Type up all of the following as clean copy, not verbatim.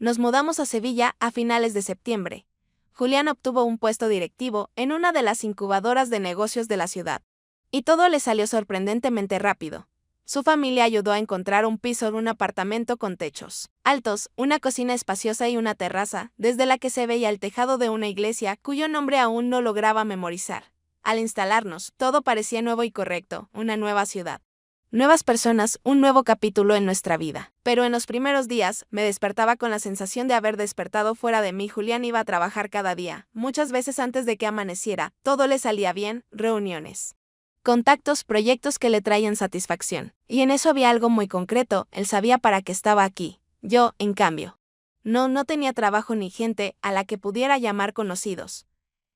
Nos mudamos a Sevilla a finales de septiembre. Julián obtuvo un puesto directivo en una de las incubadoras de negocios de la ciudad. Y todo le salió sorprendentemente rápido. Su familia ayudó a encontrar un piso en un apartamento con techos altos, una cocina espaciosa y una terraza, desde la que se veía el tejado de una iglesia cuyo nombre aún no lograba memorizar. Al instalarnos, todo parecía nuevo y correcto, una nueva ciudad. Nuevas personas, un nuevo capítulo en nuestra vida. Pero en los primeros días, me despertaba con la sensación de haber despertado fuera de mí. Julián iba a trabajar cada día, muchas veces antes de que amaneciera, todo le salía bien, reuniones, contactos, proyectos que le traían satisfacción. Y en eso había algo muy concreto, él sabía para qué estaba aquí. Yo, en cambio, no tenía trabajo ni gente a la que pudiera llamar conocidos.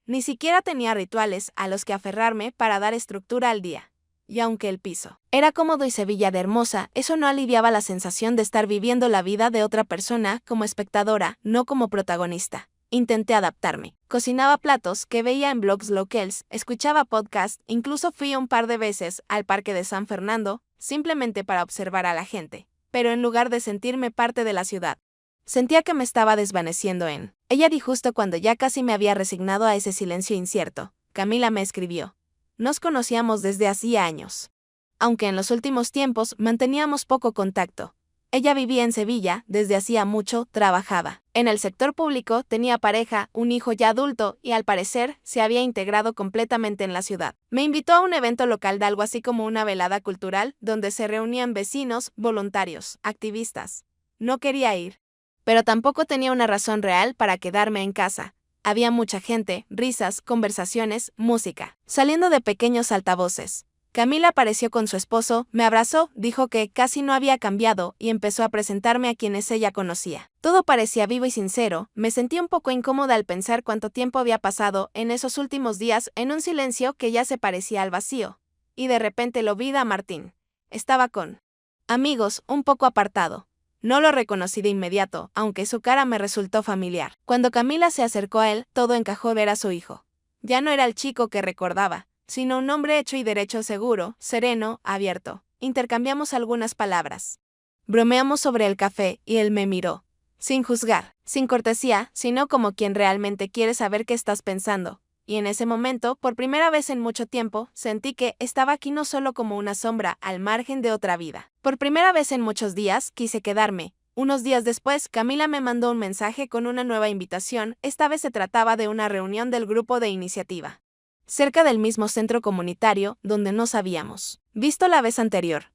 Ni siquiera tenía rituales a los que aferrarme para dar estructura al día. Y aunque el piso era cómodo y Sevilla de hermosa, eso no aliviaba la sensación de estar viviendo la vida de otra persona como espectadora, no como protagonista. Intenté adaptarme. Cocinaba platos que veía en blogs locales, escuchaba podcasts, incluso fui un par de veces al Parque de San Fernando, simplemente para observar a la gente. Pero en lugar de sentirme parte de la ciudad, sentía que me estaba desvaneciendo en. Ella di justo cuando ya casi me había resignado a ese silencio incierto. Camila me escribió. Nos conocíamos desde hacía años. Aunque en los últimos tiempos manteníamos poco contacto. Ella vivía en Sevilla, desde hacía mucho, trabajaba en el sector público, tenía pareja, un hijo ya adulto y al parecer se había integrado completamente en la ciudad. Me invitó a un evento local de algo así como una velada cultural, donde se reunían vecinos, voluntarios, activistas. No quería ir. Pero tampoco tenía una razón real para quedarme en casa. Había mucha gente, risas, conversaciones, música, saliendo de pequeños altavoces. Camila apareció con su esposo, me abrazó, dijo que casi no había cambiado y empezó a presentarme a quienes ella conocía. Todo parecía vivo y sincero, me sentí un poco incómoda al pensar cuánto tiempo había pasado en esos últimos días en un silencio que ya se parecía al vacío. Y de repente lo vi a Martín. Estaba con amigos, un poco apartado. No lo reconocí de inmediato, aunque su cara me resultó familiar. Cuando Camila se acercó a él, todo encajó ver a su hijo. Ya no era el chico que recordaba, sino un hombre hecho y derecho, seguro, sereno, abierto. Intercambiamos algunas palabras. Bromeamos sobre el café y él me miró. Sin juzgar, sin cortesía, sino como quien realmente quiere saber qué estás pensando. Y en ese momento, por primera vez en mucho tiempo, sentí que estaba aquí no solo como una sombra al margen de otra vida. Por primera vez en muchos días, quise quedarme. Unos días después, Camila me mandó un mensaje con una nueva invitación. Esta vez se trataba de una reunión del grupo de iniciativa, cerca del mismo centro comunitario, donde nos habíamos visto la vez anterior.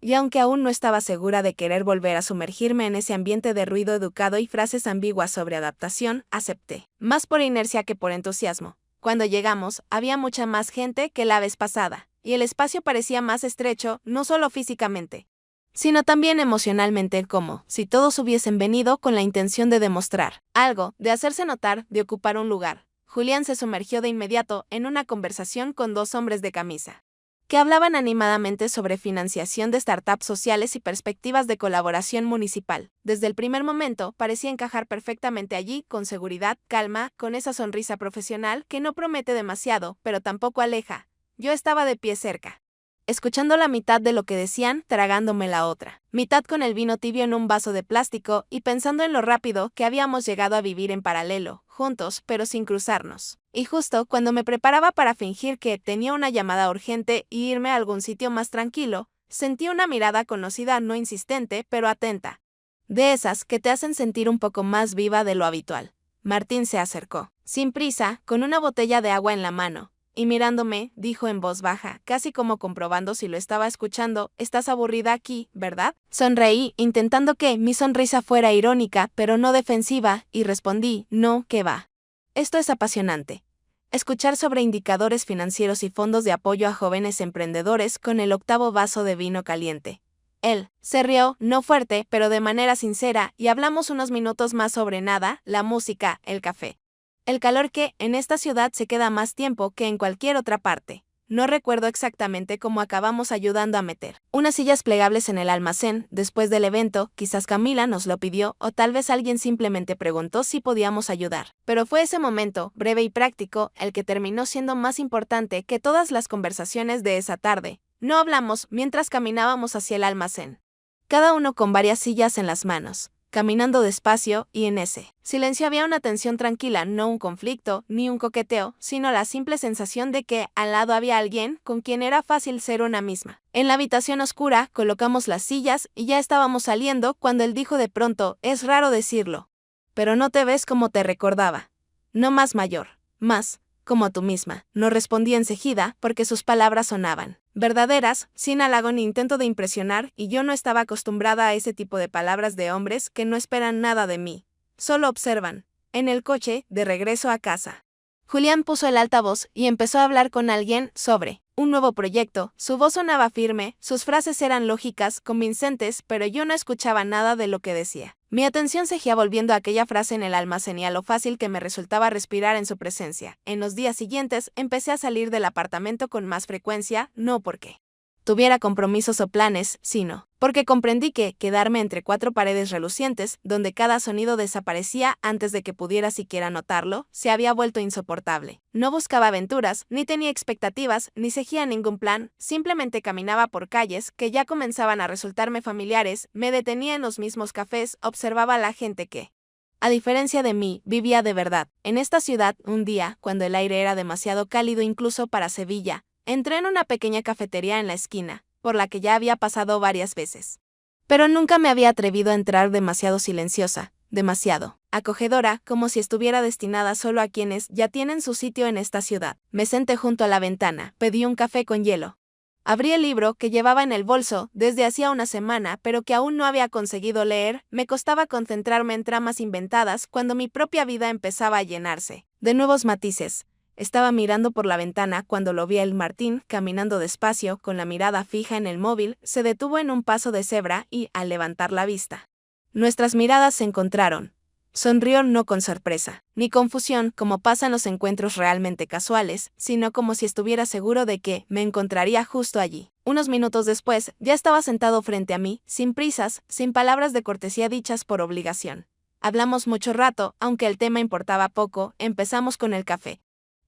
Y aunque aún no estaba segura de querer volver a sumergirme en ese ambiente de ruido educado y frases ambiguas sobre adaptación, acepté, más por inercia que por entusiasmo. Cuando llegamos, había mucha más gente que la vez pasada, y el espacio parecía más estrecho, no solo físicamente, sino también emocionalmente, como si todos hubiesen venido con la intención de demostrar algo, de hacerse notar, de ocupar un lugar. Julián se sumergió de inmediato en una conversación con dos hombres de camisa, que hablaban animadamente sobre financiación de startups sociales y perspectivas de colaboración municipal. Desde el primer momento, parecía encajar perfectamente allí, con seguridad, calma, con esa sonrisa profesional que no promete demasiado, pero tampoco aleja. Yo estaba de pie cerca, escuchando la mitad de lo que decían, tragándome la otra mitad con el vino tibio en un vaso de plástico y pensando en lo rápido que habíamos llegado a vivir en paralelo, juntos, pero sin cruzarnos. Y justo cuando me preparaba para fingir que tenía una llamada urgente y irme a algún sitio más tranquilo, sentí una mirada conocida, no insistente, pero atenta. De esas que te hacen sentir un poco más viva de lo habitual. Martín se acercó, sin prisa, con una botella de agua en la mano. Y mirándome, dijo en voz baja, casi como comprobando si lo estaba escuchando, «Estás aburrida aquí, ¿verdad?». Sonreí, intentando que mi sonrisa fuera irónica, pero no defensiva, y respondí, «No, ¿qué va? Esto es apasionante». Escuchar sobre indicadores financieros y fondos de apoyo a jóvenes emprendedores con el octavo vaso de vino caliente. Él se rió, no fuerte, pero de manera sincera, y hablamos unos minutos más sobre nada, la música, el café. El calor que, en esta ciudad, se queda más tiempo que en cualquier otra parte. No recuerdo exactamente cómo acabamos ayudando a meter unas sillas plegables en el almacén. Después del evento, quizás Camila nos lo pidió, o tal vez alguien simplemente preguntó si podíamos ayudar. Pero fue ese momento, breve y práctico, el que terminó siendo más importante que todas las conversaciones de esa tarde. No hablamos mientras caminábamos hacia el almacén, cada uno con varias sillas en las manos. caminando despacio, y en ese silencio había una tensión tranquila, no un conflicto, ni un coqueteo, sino la simple sensación de que al lado había alguien con quien era fácil ser una misma. En la habitación oscura, colocamos las sillas y ya estábamos saliendo cuando él dijo de pronto: es raro decirlo, pero no te ves como te recordaba. No más mayor, más como tú misma. No respondí enseguida porque sus palabras sonaban verdaderas, sin halago ni intento de impresionar, y yo no estaba acostumbrada a ese tipo de palabras de hombres que no esperan nada de mí, solo observan. En el coche, de regreso a casa, Julián puso el altavoz y empezó a hablar con alguien sobre un nuevo proyecto. Su voz sonaba firme, sus frases eran lógicas, convincentes, pero yo no escuchaba nada de lo que decía. Mi atención seguía volviendo a aquella frase en el almacén y a lo fácil que me resultaba respirar en su presencia. En los días siguientes empecé a salir del apartamento con más frecuencia, no porque tuviera compromisos o planes, sino porque comprendí que quedarme entre cuatro paredes relucientes, donde cada sonido desaparecía antes de que pudiera siquiera notarlo, se había vuelto insoportable. No buscaba aventuras, ni tenía expectativas, ni seguía ningún plan, simplemente caminaba por calles que ya comenzaban a resultarme familiares, me detenía en los mismos cafés, observaba a la gente que, a diferencia de mí, vivía de verdad. En esta ciudad, un día, cuando el aire era demasiado cálido incluso para Sevilla, entré en una pequeña cafetería en la esquina, por la que ya había pasado varias veces. Pero nunca me había atrevido a entrar demasiado silenciosa, demasiado acogedora, como si estuviera destinada solo a quienes ya tienen su sitio en esta ciudad. Me senté junto a la ventana, pedí un café con hielo. Abrí el libro que llevaba en el bolso desde hacía una semana, pero que aún no había conseguido leer. Me costaba concentrarme en tramas inventadas cuando mi propia vida empezaba a llenarse de nuevos matices. Estaba mirando por la ventana cuando lo vi a El Martín, caminando despacio, con la mirada fija en el móvil. Se detuvo en un paso de cebra y, al levantar la vista, nuestras miradas se encontraron. Sonrió no con sorpresa, ni confusión, como pasan los encuentros realmente casuales, sino como si estuviera seguro de que me encontraría justo allí. Unos minutos después, ya estaba sentado frente a mí, sin prisas, sin palabras de cortesía dichas por obligación. Hablamos mucho rato, aunque el tema importaba poco. Empezamos con el café.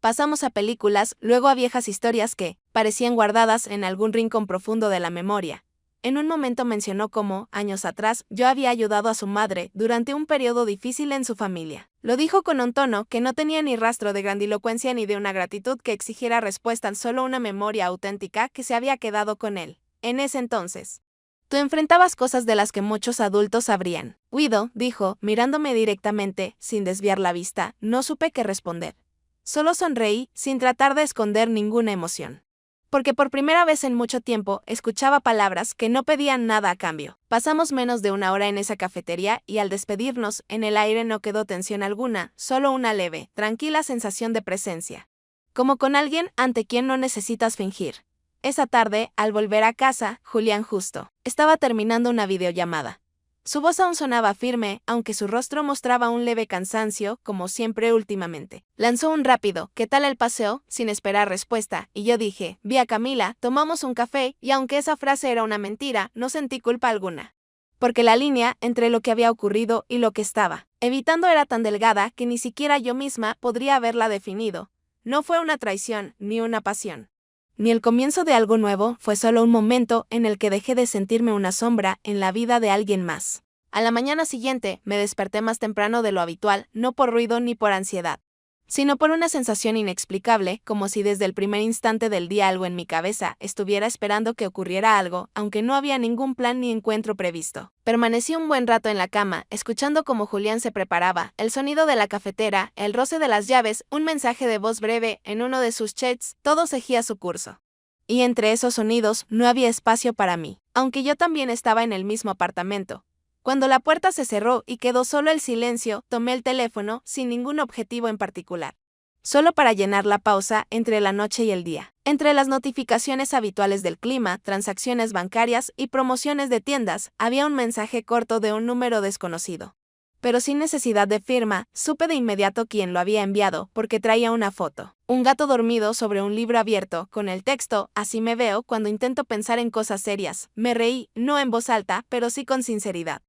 Pasamos a películas, luego a viejas historias que parecían guardadas en algún rincón profundo de la memoria. En un momento mencionó cómo, años atrás, yo había ayudado a su madre durante un periodo difícil en su familia. Lo dijo con un tono que no tenía ni rastro de grandilocuencia ni de una gratitud que exigiera respuesta, solo una memoria auténtica que se había quedado con él. En ese entonces, tú enfrentabas cosas de las que muchos adultos habrían huido, dijo, mirándome directamente, sin desviar la vista. No supe qué responder. Solo sonreí, sin tratar de esconder ninguna emoción. Porque por primera vez en mucho tiempo escuchaba palabras que no pedían nada a cambio. Pasamos menos de una hora en esa cafetería y al despedirnos, en el aire no quedó tensión alguna, solo una leve, tranquila sensación de presencia. Como con alguien ante quien no necesitas fingir. Esa tarde, al volver a casa, Julián justo estaba terminando una videollamada. Su voz aún sonaba firme, aunque su rostro mostraba un leve cansancio, como siempre últimamente. Lanzó un rápido «¿Qué tal el paseo?», sin esperar respuesta, y yo dije «Vi a Camila, tomamos un café», y aunque esa frase era una mentira, no sentí culpa alguna. Porque la línea entre lo que había ocurrido y lo que estaba evitando era tan delgada que ni siquiera yo misma podría haberla definido. No fue una traición, ni una pasión, ni el comienzo de algo nuevo, fue solo un momento en el que dejé de sentirme una sombra en la vida de alguien más. A la mañana siguiente, me desperté más temprano de lo habitual, no por ruido ni por ansiedad, sino por una sensación inexplicable, como si desde el primer instante del día algo en mi cabeza estuviera esperando que ocurriera algo, aunque no había ningún plan ni encuentro previsto. Permanecí un buen rato en la cama, escuchando cómo Julián se preparaba, el sonido de la cafetera, el roce de las llaves, un mensaje de voz breve en uno de sus chats, todo seguía su curso. Y entre esos sonidos no había espacio para mí, aunque yo también estaba en el mismo apartamento. Cuando la puerta se cerró y quedó solo el silencio, tomé el teléfono sin ningún objetivo en particular. Solo para llenar la pausa entre la noche y el día. Entre las notificaciones habituales del clima, transacciones bancarias y promociones de tiendas, había un mensaje corto de un número desconocido. Pero sin necesidad de firma, supe de inmediato quién lo había enviado porque traía una foto. Un gato dormido sobre un libro abierto, con el texto «Así me veo cuando intento pensar en cosas serias». Me reí, no en voz alta, pero sí con sinceridad.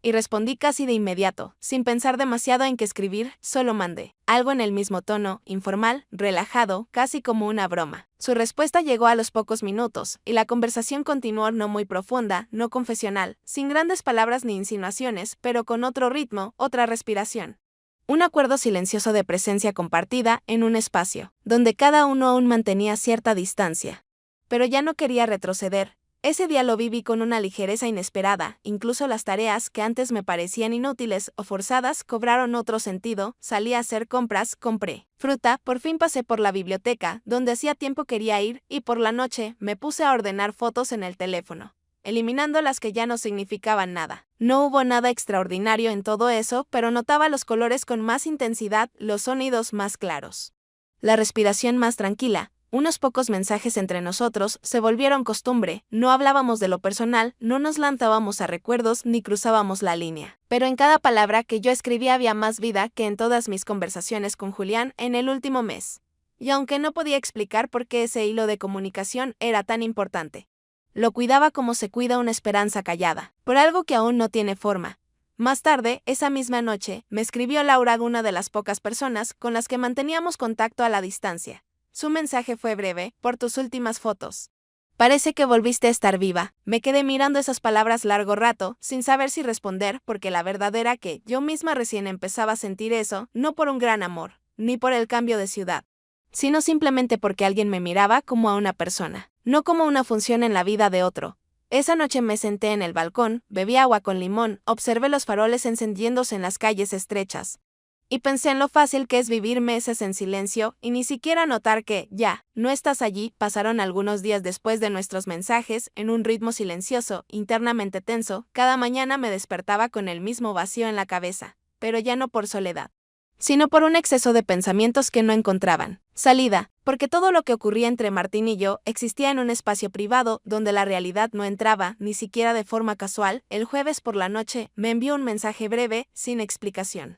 y respondí casi de inmediato, sin pensar demasiado en qué escribir, solo mandé algo en el mismo tono, informal, relajado, casi como una broma. Su respuesta llegó a los pocos minutos, y la conversación continuó no muy profunda, no confesional, sin grandes palabras ni insinuaciones, pero con otro ritmo, otra respiración. Un acuerdo silencioso de presencia compartida en un espacio, donde cada uno aún mantenía cierta distancia. Pero ya no quería retroceder. Ese día lo viví con una ligereza inesperada, incluso las tareas que antes me parecían inútiles o forzadas cobraron otro sentido, salí a hacer compras, compré fruta, por fin pasé por la biblioteca, donde hacía tiempo quería ir, y por la noche me puse a ordenar fotos en el teléfono, eliminando las que ya no significaban nada. No hubo nada extraordinario en todo eso, pero notaba los colores con más intensidad, los sonidos más claros. La respiración más tranquila. Unos pocos mensajes entre nosotros se volvieron costumbre, no hablábamos de lo personal, no nos lanzábamos a recuerdos ni cruzábamos la línea. Pero en cada palabra que yo escribía había más vida que en todas mis conversaciones con Julián en el último mes. Y aunque no podía explicar por qué ese hilo de comunicación era tan importante, lo cuidaba como se cuida una esperanza callada, por algo que aún no tiene forma. Más tarde, esa misma noche, me escribió Laura, una de las pocas personas con las que manteníamos contacto a la distancia. Su mensaje fue breve: por tus últimas fotos. Parece que volviste a estar viva. Me quedé mirando esas palabras largo rato, sin saber si responder, porque la verdad era que yo misma recién empezaba a sentir eso, no por un gran amor, ni por el cambio de ciudad, sino simplemente porque alguien me miraba como a una persona, no como una función en la vida de otro. Esa noche me senté en el balcón, bebí agua con limón, observé los faroles encendiéndose en las calles estrechas. Y pensé en lo fácil que es vivir meses en silencio y ni siquiera notar que, ya, no estás allí. Pasaron algunos días después de nuestros mensajes, en un ritmo silencioso, internamente tenso. Cada mañana me despertaba con el mismo vacío en la cabeza, pero ya no por soledad, sino por un exceso de pensamientos que no encontraban salida, porque todo lo que ocurría entre Martín y yo existía en un espacio privado donde la realidad no entraba, ni siquiera de forma casual. El jueves por la noche me envió un mensaje breve, sin explicación,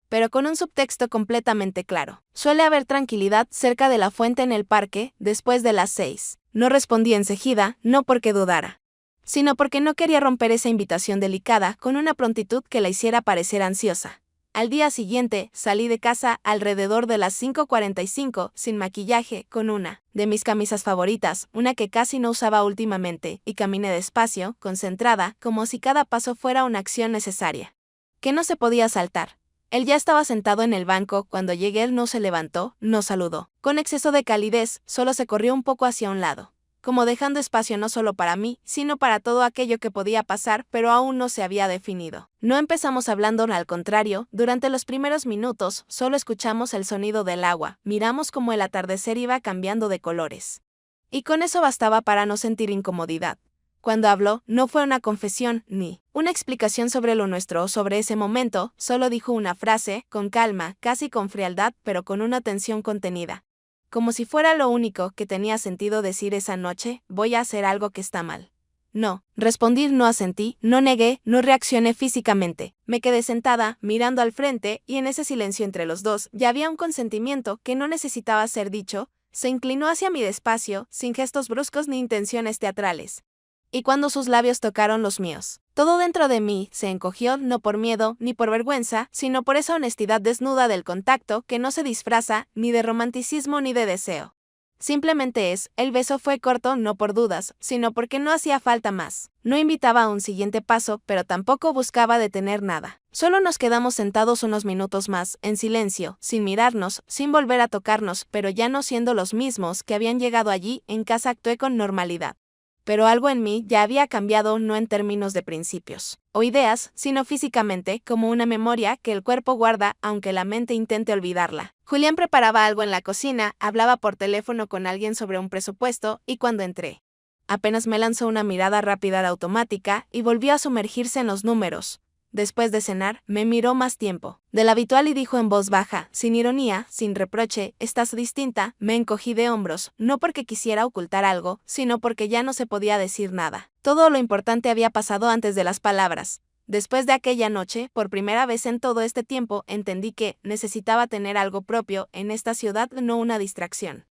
pero con un subtexto completamente claro. Suele haber tranquilidad cerca de la fuente en el parque, después de las 6. No respondí enseguida, no porque dudara, sino porque no quería romper esa invitación delicada con una prontitud que la hiciera parecer ansiosa. Al día siguiente, salí de casa alrededor de las 5:45, sin maquillaje, con una de mis camisas favoritas, una que casi no usaba últimamente, y caminé despacio, concentrada, como si cada paso fuera una acción necesaria, que no se podía saltar. Él ya estaba sentado en el banco. Cuando llegué, él no se levantó, no saludó. Con exceso de calidez, solo se corrió un poco hacia un lado, como dejando espacio no solo para mí, sino para todo aquello que podía pasar, pero aún no se había definido. No empezamos hablando, al contrario, durante los primeros minutos, solo escuchamos el sonido del agua, miramos cómo el atardecer iba cambiando de colores. Y con eso bastaba para no sentir incomodidad. Cuando habló, no fue una confesión, ni una explicación sobre lo nuestro o sobre ese momento, solo dijo una frase, con calma, casi con frialdad, pero con una tensión contenida. Como si fuera lo único que tenía sentido decir esa noche: voy a hacer algo que está mal. No, respondí, no asentí, no negué, no reaccioné físicamente. Me quedé sentada, mirando al frente, y en ese silencio entre los dos ya había un consentimiento que no necesitaba ser dicho. Se inclinó hacia mí despacio, sin gestos bruscos ni intenciones teatrales. Y cuando sus labios tocaron los míos, todo dentro de mí se encogió, no por miedo ni por vergüenza, sino por esa honestidad desnuda del contacto que no se disfraza ni de romanticismo ni de deseo. Simplemente es. El beso fue corto, no por dudas, sino porque no hacía falta más. No invitaba a un siguiente paso, pero tampoco buscaba detener nada. Solo nos quedamos sentados unos minutos más, en silencio, sin mirarnos, sin volver a tocarnos, pero ya no siendo los mismos que habían llegado allí. En casa actué con normalidad, pero algo en mí ya había cambiado, no en términos de principios o ideas, sino físicamente, como una memoria que el cuerpo guarda, aunque la mente intente olvidarla. Julián preparaba algo en la cocina, hablaba por teléfono con alguien sobre un presupuesto, y cuando entré, apenas me lanzó una mirada rápida de automática y volvió a sumergirse en los números. Después de cenar, me miró más tiempo del habitual y dijo en voz baja, sin ironía, sin reproche: estás distinta. Me encogí de hombros, no porque quisiera ocultar algo, sino porque ya no se podía decir nada. Todo lo importante había pasado antes de las palabras. Después de aquella noche, por primera vez en todo este tiempo, entendí que necesitaba tener algo propio en esta ciudad, no una distracción,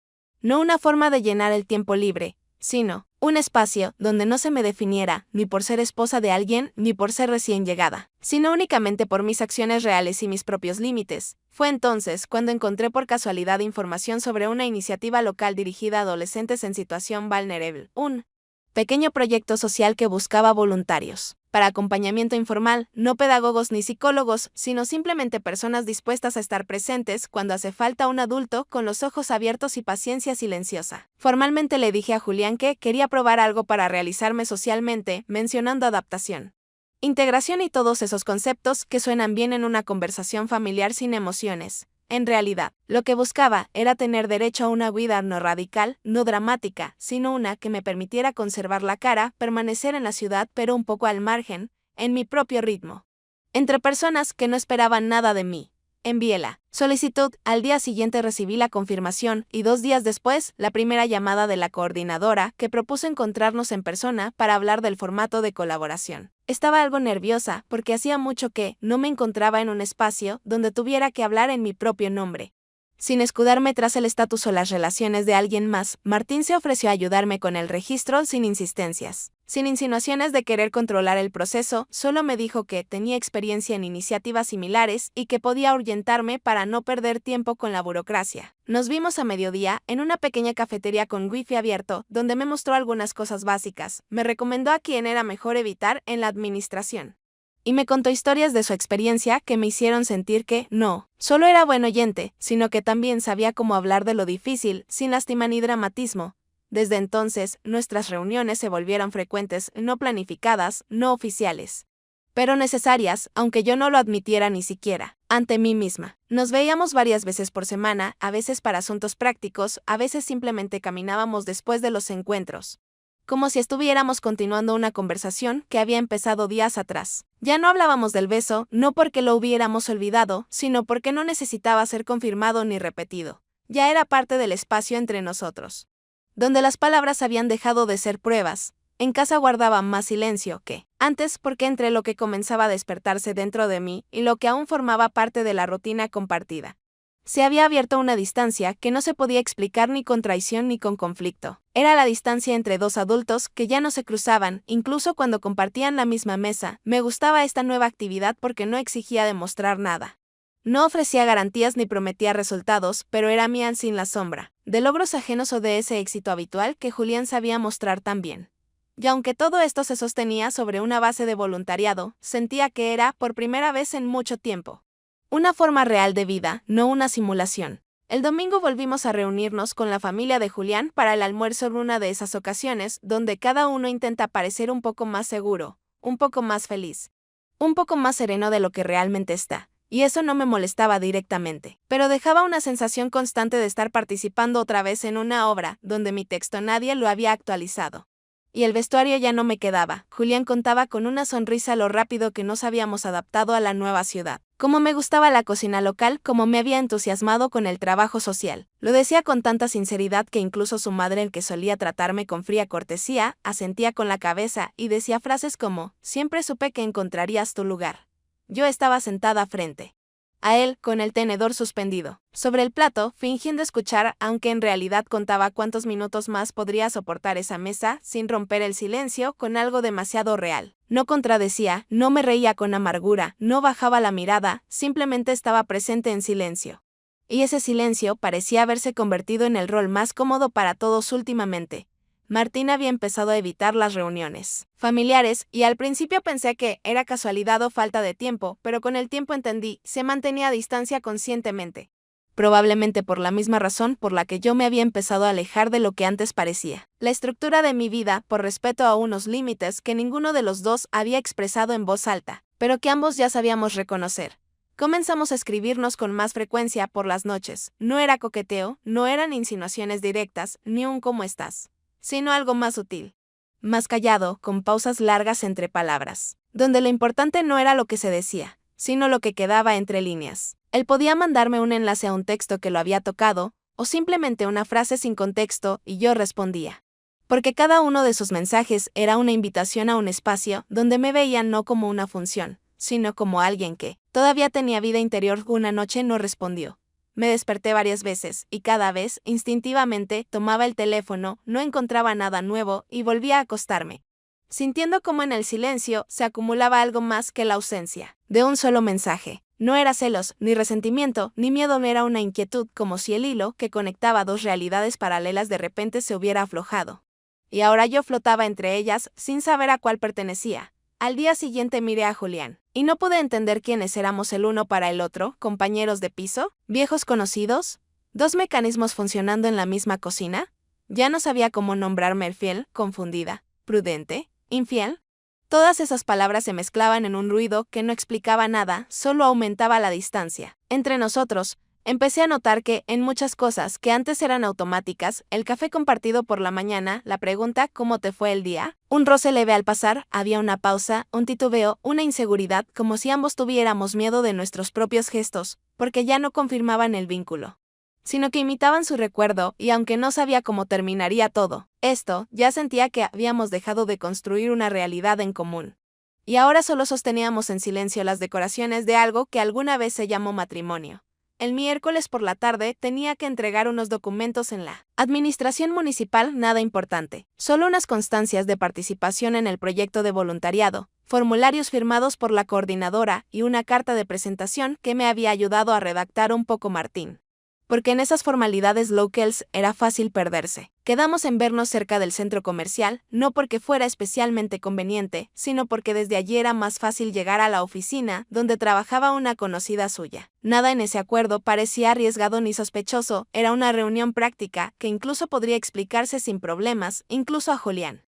no una forma de llenar el tiempo libre, sino un espacio donde no se me definiera ni por ser esposa de alguien ni por ser recién llegada, sino únicamente por mis acciones reales y mis propios límites. Fue entonces cuando encontré por casualidad información sobre una iniciativa local dirigida a adolescentes en situación vulnerable, un pequeño proyecto social que buscaba voluntarios para acompañamiento informal, no pedagogos ni psicólogos, sino simplemente personas dispuestas a estar presentes cuando hace falta un adulto con los ojos abiertos y paciencia silenciosa. Formalmente le dije a Julián que quería probar algo para realizarme socialmente, mencionando adaptación, integración y todos esos conceptos que suenan bien en una conversación familiar sin emociones. En realidad, lo que buscaba era tener derecho a una vida no radical, no dramática, sino una que me permitiera conservar la cara, permanecer en la ciudad pero un poco al margen, en mi propio ritmo. Entre personas que no esperaban nada de mí. Envié la solicitud, al día siguiente recibí la confirmación y 2 días después, la primera llamada de la coordinadora que propuso encontrarnos en persona para hablar del formato de colaboración. Estaba algo nerviosa porque hacía mucho que no me encontraba en un espacio donde tuviera que hablar en mi propio nombre. Sin escudarme tras el estatus o las relaciones de alguien más, Martín se ofreció a ayudarme con el registro sin insistencias. Sin insinuaciones de querer controlar el proceso, solo me dijo que tenía experiencia en iniciativas similares y que podía ahuyentarme para no perder tiempo con la burocracia. Nos vimos a mediodía en una pequeña cafetería con wifi abierto, donde me mostró algunas cosas básicas. Me recomendó a quién era mejor evitar en la administración. Y me contó historias de su experiencia que me hicieron sentir que, no, solo era buen oyente, sino que también sabía cómo hablar de lo difícil, sin lástima ni dramatismo. Desde entonces, nuestras reuniones se volvieron frecuentes, no planificadas, no oficiales, pero necesarias, aunque yo no lo admitiera ni siquiera, ante mí misma. Nos veíamos varias veces por semana, a veces para asuntos prácticos, a veces simplemente caminábamos después de los encuentros, como si estuviéramos continuando una conversación que había empezado días atrás. Ya no hablábamos del beso, no porque lo hubiéramos olvidado, sino porque no necesitaba ser confirmado ni repetido. Ya era parte del espacio entre nosotros, donde las palabras habían dejado de ser pruebas. En casa guardaba más silencio que antes, porque entre lo que comenzaba a despertarse dentro de mí y lo que aún formaba parte de la rutina compartida, se había abierto una distancia que no se podía explicar ni con traición ni con conflicto. Era la distancia entre dos adultos que ya no se cruzaban, incluso cuando compartían la misma mesa. Me gustaba esta nueva actividad porque no exigía demostrar nada. No ofrecía garantías ni prometía resultados, pero era mía sin la sombra de logros ajenos o de ese éxito habitual que Julián sabía mostrar tan bien. Y aunque todo esto se sostenía sobre una base de voluntariado, sentía que era, por primera vez en mucho tiempo, una forma real de vida, no una simulación. El domingo volvimos a reunirnos con la familia de Julián para el almuerzo en una de esas ocasiones donde cada uno intenta parecer un poco más seguro, un poco más feliz, un poco más sereno de lo que realmente está. Y eso no me molestaba directamente, pero dejaba una sensación constante de estar participando otra vez en una obra donde mi texto nadie lo había actualizado. Y el vestuario ya no me quedaba. Julián contaba con una sonrisa lo rápido que nos habíamos adaptado a la nueva ciudad. Cómo me gustaba la cocina local, cómo me había entusiasmado con el trabajo social. Lo decía con tanta sinceridad que incluso su madre, el que solía tratarme con fría cortesía, asentía con la cabeza y decía frases como: siempre supe que encontrarías tu lugar. Yo estaba sentada frente a él, con el tenedor suspendido sobre el plato, fingiendo escuchar, aunque en realidad contaba cuántos minutos más podría soportar esa mesa, sin romper el silencio, con algo demasiado real. No contradecía, no me reía con amargura, no bajaba la mirada, simplemente estaba presente en silencio. Y ese silencio parecía haberse convertido en el rol más cómodo para todos últimamente. Martín había empezado a evitar las reuniones familiares y al principio pensé que era casualidad o falta de tiempo, pero con el tiempo entendí, se mantenía a distancia conscientemente. Probablemente por la misma razón por la que yo me había empezado a alejar de lo que antes parecía. La estructura de mi vida, por respeto a unos límites que ninguno de los dos había expresado en voz alta, pero que ambos ya sabíamos reconocer. Comenzamos a escribirnos con más frecuencia por las noches. No era coqueteo, no eran insinuaciones directas, ni un ¿cómo estás?, sino algo más sutil, más callado, con pausas largas entre palabras, donde lo importante no era lo que se decía, sino lo que quedaba entre líneas. Él podía mandarme un enlace a un texto que lo había tocado, o simplemente una frase sin contexto, y yo respondía. Porque cada uno de sus mensajes era una invitación a un espacio donde me veían no como una función, sino como alguien que todavía tenía vida interior. Una noche no respondió. Me desperté varias veces, y cada vez, instintivamente, tomaba el teléfono, no encontraba nada nuevo, y volvía a acostarme, sintiendo como en el silencio se acumulaba algo más que la ausencia de un solo mensaje. No era celos, ni resentimiento, ni miedo, era una inquietud, como si el hilo que conectaba dos realidades paralelas de repente se hubiera aflojado. Y ahora yo flotaba entre ellas, sin saber a cuál pertenecía. Al día siguiente miré a Julián, y no pude entender quiénes éramos el uno para el otro, compañeros de piso, viejos conocidos, dos mecanismos funcionando en la misma cocina. Ya no sabía cómo nombrarme: el fiel, confundida, prudente, infiel. Todas esas palabras se mezclaban en un ruido que no explicaba nada, solo aumentaba la distancia entre nosotros. Empecé a notar que, en muchas cosas que antes eran automáticas, el café compartido por la mañana, la pregunta ¿cómo te fue el día?, un roce leve al pasar, había una pausa, un titubeo, una inseguridad, como si ambos tuviéramos miedo de nuestros propios gestos, porque ya no confirmaban el vínculo, sino que imitaban su recuerdo, y aunque no sabía cómo terminaría todo esto, ya sentía que habíamos dejado de construir una realidad en común. Y ahora solo sosteníamos en silencio las decoraciones de algo que alguna vez se llamó matrimonio. El miércoles por la tarde tenía que entregar unos documentos en la administración municipal, nada importante, solo unas constancias de participación en el proyecto de voluntariado, formularios firmados por la coordinadora y una carta de presentación que me había ayudado a redactar un poco Martín. Porque en esas formalidades locales era fácil perderse. Quedamos en vernos cerca del centro comercial, no porque fuera especialmente conveniente, sino porque desde allí era más fácil llegar a la oficina, donde trabajaba una conocida suya. Nada en ese acuerdo parecía arriesgado ni sospechoso, era una reunión práctica, que incluso podría explicarse sin problemas, incluso a Julián.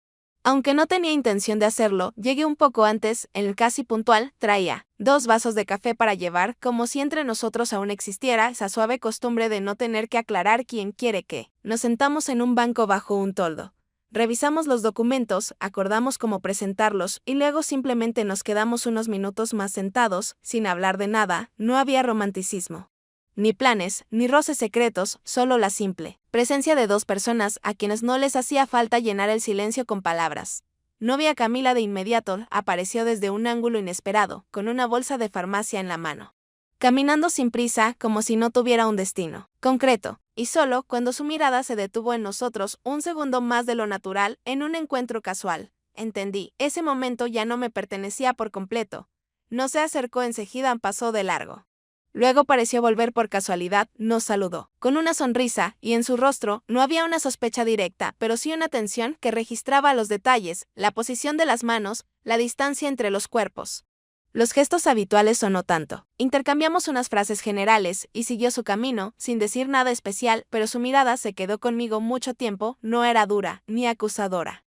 Aunque no tenía intención de hacerlo, llegué un poco antes, en el casi puntual, traía 2 vasos de café para llevar, como si entre nosotros aún existiera esa suave costumbre de no tener que aclarar quién quiere qué. Nos sentamos en un banco bajo un toldo. Revisamos los documentos, acordamos cómo presentarlos, y luego simplemente nos quedamos unos minutos más sentados, sin hablar de nada. No había romanticismo, ni planes, ni roces secretos, solo la simple presencia de 2 personas a quienes no les hacía falta llenar el silencio con palabras. Novia Camila de inmediato apareció desde un ángulo inesperado, con una bolsa de farmacia en la mano, caminando sin prisa, como si no tuviera un destino concreto, y solo cuando su mirada se detuvo en nosotros un segundo más de lo natural, en un encuentro casual, entendí, ese momento ya no me pertenecía por completo. No se acercó enseguida, pasó de largo. Luego pareció volver por casualidad, nos saludó, con una sonrisa, y en su rostro no había una sospecha directa, pero sí una atención que registraba los detalles, la posición de las manos, la distancia entre los cuerpos. Los gestos habituales o no tanto. Intercambiamos unas frases generales, y siguió su camino, sin decir nada especial, pero su mirada se quedó conmigo mucho tiempo, no era dura, ni acusadora.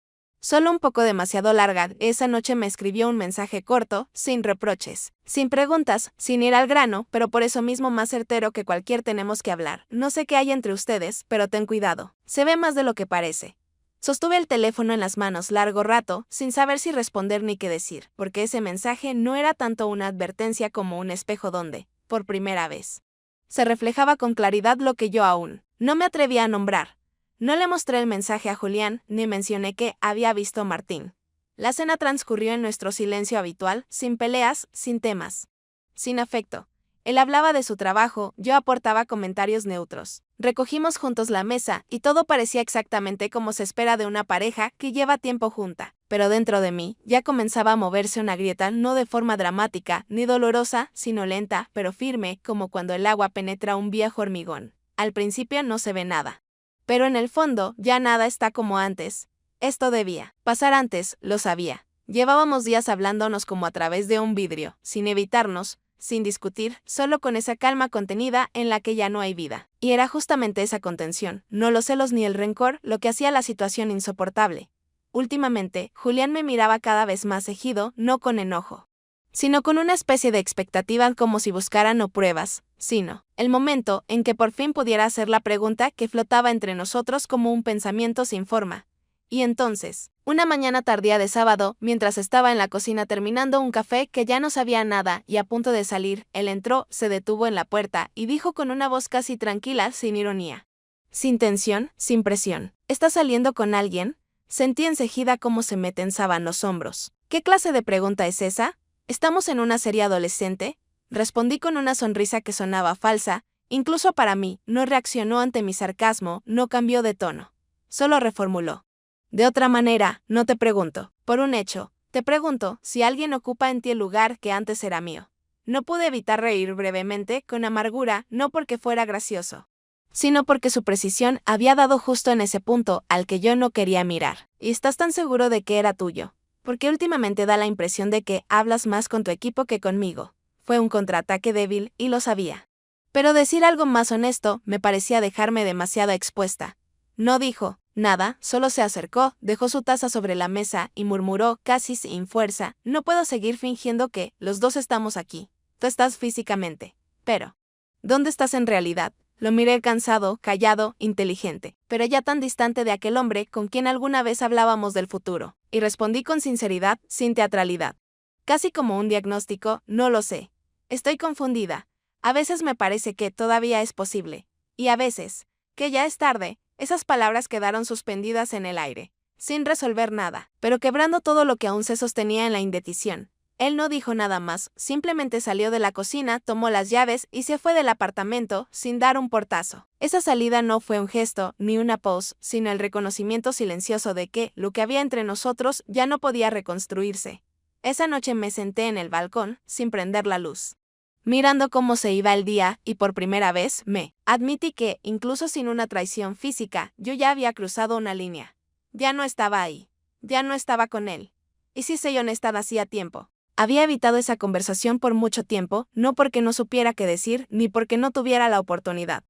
Solo un poco demasiado larga. Esa noche me escribió un mensaje corto, sin reproches, sin preguntas, sin ir al grano, pero por eso mismo más certero que cualquier tenemos que hablar. No sé qué hay entre ustedes, pero ten cuidado. Se ve más de lo que parece. Sostuve el teléfono en las manos largo rato, sin saber si responder ni qué decir, porque ese mensaje no era tanto una advertencia como un espejo donde, por primera vez, se reflejaba con claridad lo que yo aún no me atrevía a nombrar. No le mostré el mensaje a Julián, ni mencioné que había visto a Martín. La cena transcurrió en nuestro silencio habitual, sin peleas, sin temas, sin afecto. Él hablaba de su trabajo, yo aportaba comentarios neutros. Recogimos juntos la mesa, y todo parecía exactamente como se espera de una pareja que lleva tiempo junta. Pero dentro de mí, ya comenzaba a moverse una grieta, no de forma dramática, ni dolorosa, sino lenta, pero firme, como cuando el agua penetra un viejo hormigón. Al principio no se ve nada, pero en el fondo, ya nada está como antes. Esto debía pasar antes, lo sabía. Llevábamos días hablándonos como a través de un vidrio, sin evitarnos, sin discutir, solo con esa calma contenida en la que ya no hay vida. Y era justamente esa contención, no los celos ni el rencor, lo que hacía la situación insoportable. Últimamente, Julián me miraba cada vez más cejido, no con enojo, sino con una especie de expectativa, como si buscara no pruebas, sino el momento en que por fin pudiera hacer la pregunta que flotaba entre nosotros como un pensamiento sin forma. Y entonces, una mañana tardía de sábado, mientras estaba en la cocina terminando un café que ya no sabía nada y a punto de salir, él entró, se detuvo en la puerta y dijo con una voz casi tranquila, sin ironía, sin tensión, sin presión: ¿estás saliendo con alguien? Sentí enseguida cómo se me tensaban los hombros. ¿Qué clase de pregunta es esa? ¿Estamos en una serie adolescente? Respondí con una sonrisa que sonaba falsa, Incluso para mí, no reaccionó ante mi sarcasmo, no cambió de tono. Solo reformuló. De otra manera, no te pregunto, por un hecho, te pregunto si alguien ocupa en ti el lugar que antes era mío. No pude evitar reír brevemente, con amargura, no porque fuera gracioso, sino porque su precisión había dado justo en ese punto al que yo no quería mirar. ¿Y estás tan seguro de que era tuyo? Porque últimamente da la impresión de que hablas más con tu equipo que conmigo. Fue un contraataque débil, y lo sabía. Pero decir algo más honesto me parecía dejarme demasiado expuesta. No dijo nada, solo se acercó, dejó su taza sobre la mesa y murmuró, casi sin fuerza, no puedo seguir fingiendo que los dos estamos aquí. Tú estás físicamente. Pero, ¿dónde estás en realidad? Lo miré cansado, callado, inteligente, pero ya tan distante de aquel hombre con quien alguna vez hablábamos del futuro, y respondí con sinceridad, sin teatralidad. Casi como un diagnóstico, no lo sé. Estoy confundida. A veces me parece que todavía es posible, y a veces, que ya es tarde. Esas palabras quedaron suspendidas en el aire, sin resolver nada, pero quebrando todo lo que aún se sostenía en la indecisión. Él no dijo nada más, simplemente salió de la cocina, tomó las llaves y se fue del apartamento, sin dar un portazo. Esa salida no fue un gesto, ni una pose, sino el reconocimiento silencioso de que lo que había entre nosotros ya no podía reconstruirse. Esa noche me senté en el balcón, sin prender la luz, mirando cómo se iba el día, y por primera vez me admití que, incluso sin una traición física, yo ya había cruzado una línea. Ya no estaba ahí. Ya no estaba con él. Y sí soy honesta, hacía tiempo. Había evitado esa conversación por mucho tiempo, no porque no supiera qué decir, ni porque no tuviera la oportunidad,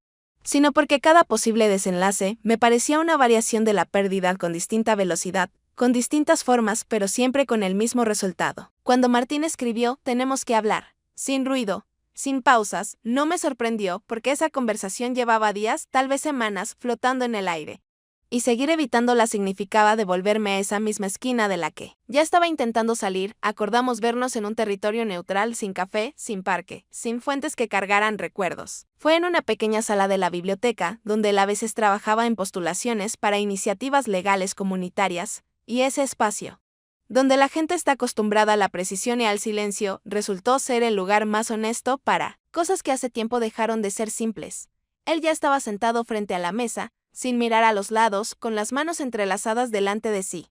sino porque cada posible desenlace me parecía una variación de la pérdida con distinta velocidad, con distintas formas, pero siempre con el mismo resultado. Cuando Martín escribió, tenemos que hablar. Sin ruido, sin pausas, no me sorprendió porque esa conversación llevaba días, tal vez semanas, flotando en el aire. Y seguir evitándola significaba devolverme a esa misma esquina de la que ya estaba intentando salir. Acordamos vernos en un territorio neutral, sin café, sin parque, sin fuentes que cargaran recuerdos. Fue en una pequeña sala de la biblioteca, donde él a veces trabajaba en postulaciones para iniciativas legales comunitarias, y ese espacio, donde la gente está acostumbrada a la precisión y al silencio, resultó ser el lugar más honesto para cosas que hace tiempo dejaron de ser simples. Él ya estaba sentado frente a la mesa, sin mirar a los lados, con las manos entrelazadas delante de sí,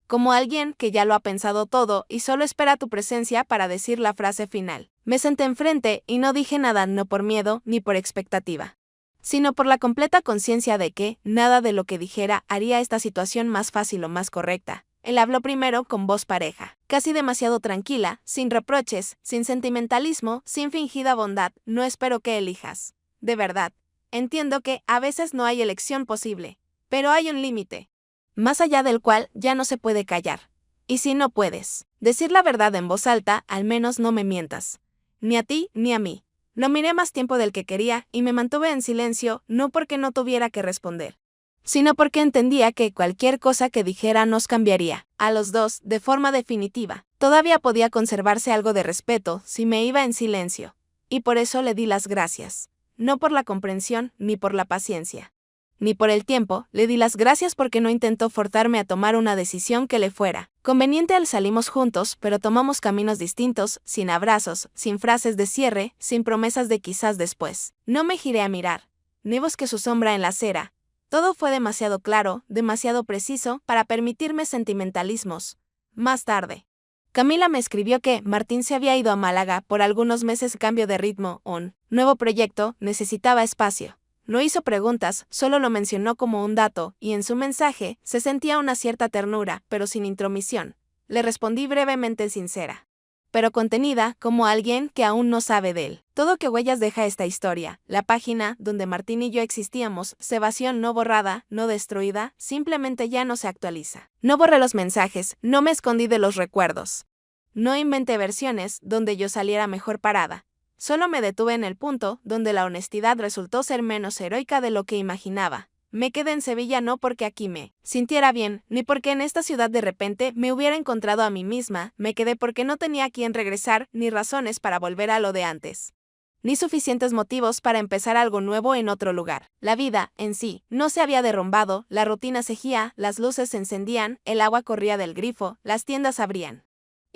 como alguien que ya lo ha pensado todo y solo espera tu presencia para decir la frase final. Me senté enfrente y no dije nada, no por miedo ni por expectativa, sino por la completa conciencia de que nada de lo que dijera haría esta situación más fácil o más correcta. Él habló primero con voz pareja, casi demasiado tranquila, sin reproches, sin sentimentalismo, sin fingida bondad. No espero que elijas. De verdad. Entiendo que a veces no hay elección posible, pero hay un límite, más allá del cual ya no se puede callar. Y si no puedes decir la verdad en voz alta, al menos no me mientas. Ni a ti ni a mí. Lo miré más tiempo del que quería y me mantuve en silencio, no porque no tuviera que responder, sino porque entendía que cualquier cosa que dijera nos cambiaría a los dos de forma definitiva. Todavía podía conservarse algo de respeto si me iba en silencio, y por eso le di las gracias. No por la comprensión, ni por la paciencia, ni por el tiempo. Le di las gracias porque no intentó forzarme a tomar una decisión que le fuera conveniente. Salimos juntos, pero tomamos caminos distintos, sin abrazos, sin frases de cierre, sin promesas de quizás después. No me giré a mirar, ni busqué su sombra en la acera. Todo fue demasiado claro, demasiado preciso, para permitirme sentimentalismos. Más tarde, Camila me escribió que Martín se había ido a Málaga por algunos meses. Cambio de ritmo, un nuevo proyecto, necesitaba espacio. No hizo preguntas, solo lo mencionó como un dato, y en su mensaje se sentía una cierta ternura, pero sin intromisión. Le respondí brevemente sincera, pero contenida, como alguien que aún no sabe de él. Todo qué huellas deja esta historia. La página donde Martín y yo existíamos se vació, no borrada, no destruida, simplemente ya no se actualiza. No borré los mensajes, no me escondí de los recuerdos. No inventé versiones donde yo saliera mejor parada. Solo me detuve en el punto donde la honestidad resultó ser menos heroica de lo que imaginaba. Me quedé en Sevilla no porque aquí me sintiera bien, ni porque en esta ciudad de repente me hubiera encontrado a mí misma. Me quedé porque no tenía a quién regresar, ni razones para volver a lo de antes, ni suficientes motivos para empezar algo nuevo en otro lugar. La vida, en sí, no se había derrumbado, la rutina seguía, las luces se encendían, el agua corría del grifo, las tiendas abrían.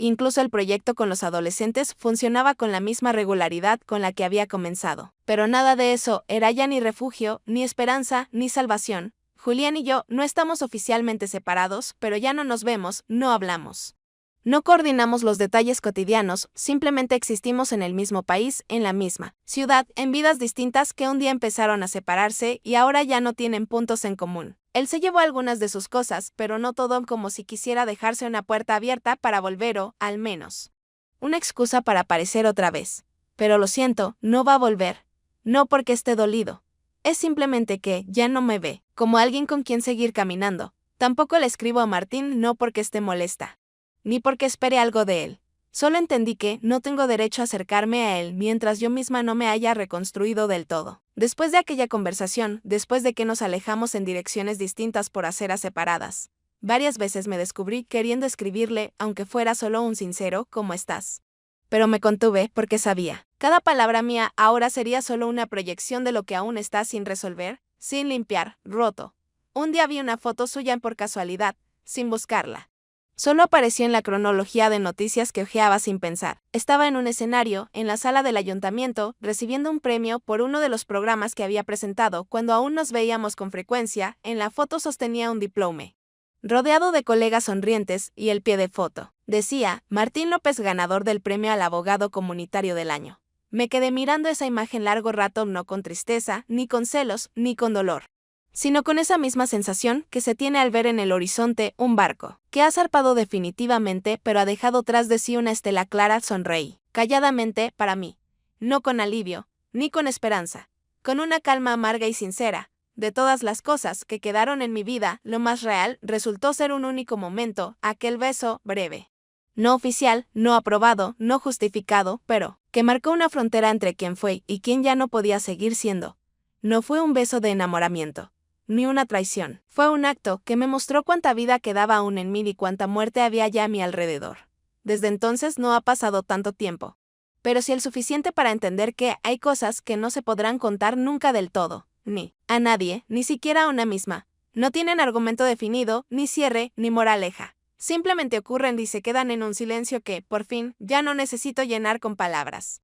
Incluso el proyecto con los adolescentes funcionaba con la misma regularidad con la que había comenzado. Pero nada de eso era ya ni refugio, ni esperanza, ni salvación. Julián y yo no estamos oficialmente separados, pero ya no nos vemos, no hablamos. No coordinamos los detalles cotidianos, simplemente existimos en el mismo país, en la misma ciudad, en vidas distintas que un día empezaron a separarse y ahora ya no tienen puntos en común. Él se llevó algunas de sus cosas, pero no todo, como si quisiera dejarse una puerta abierta para volver o, al menos, una excusa para aparecer otra vez. Pero lo siento, no va a volver. No porque esté dolido. Es simplemente que ya no me ve como alguien con quien seguir caminando. Tampoco le escribo a Martín no porque esté molesta, ni porque espere algo de él. Solo entendí que no tengo derecho a acercarme a él mientras yo misma no me haya reconstruido del todo. Después de aquella conversación, después de que nos alejamos en direcciones distintas por aceras separadas, varias veces me descubrí queriendo escribirle, aunque fuera solo un sincero ¿cómo estás? Pero me contuve porque sabía. Cada palabra mía ahora sería solo una proyección de lo que aún está sin resolver, sin limpiar, roto. Un día vi una foto suya por casualidad, sin buscarla. Solo apareció en la cronología de noticias que hojeaba sin pensar. Estaba en un escenario, en la sala del ayuntamiento, recibiendo un premio por uno de los programas que había presentado cuando aún nos veíamos con frecuencia. En la foto sostenía un diploma, rodeado de colegas sonrientes, y el pie de foto decía, Martín López ganador del premio al abogado comunitario del año. Me quedé mirando esa imagen largo rato, no con tristeza, ni con celos, ni con dolor, sino con esa misma sensación que se tiene al ver en el horizonte un barco, que ha zarpado definitivamente pero ha dejado tras de sí una estela clara. Sonreí, calladamente, para mí, no con alivio, ni con esperanza, con una calma amarga y sincera. De todas las cosas que quedaron en mi vida, lo más real resultó ser un único momento, aquel beso breve. No oficial, no aprobado, no justificado, pero que marcó una frontera entre quien fue y quien ya no podía seguir siendo. No fue un beso de enamoramiento, ni una traición. Fue un acto que me mostró cuánta vida quedaba aún en mí y cuánta muerte había ya a mi alrededor. Desde entonces no ha pasado tanto tiempo, pero sí el suficiente para entender que hay cosas que no se podrán contar nunca del todo, ni a nadie, ni siquiera a una misma. No tienen argumento definido, ni cierre, ni moraleja. Simplemente ocurren y se quedan en un silencio que, por fin, ya no necesito llenar con palabras.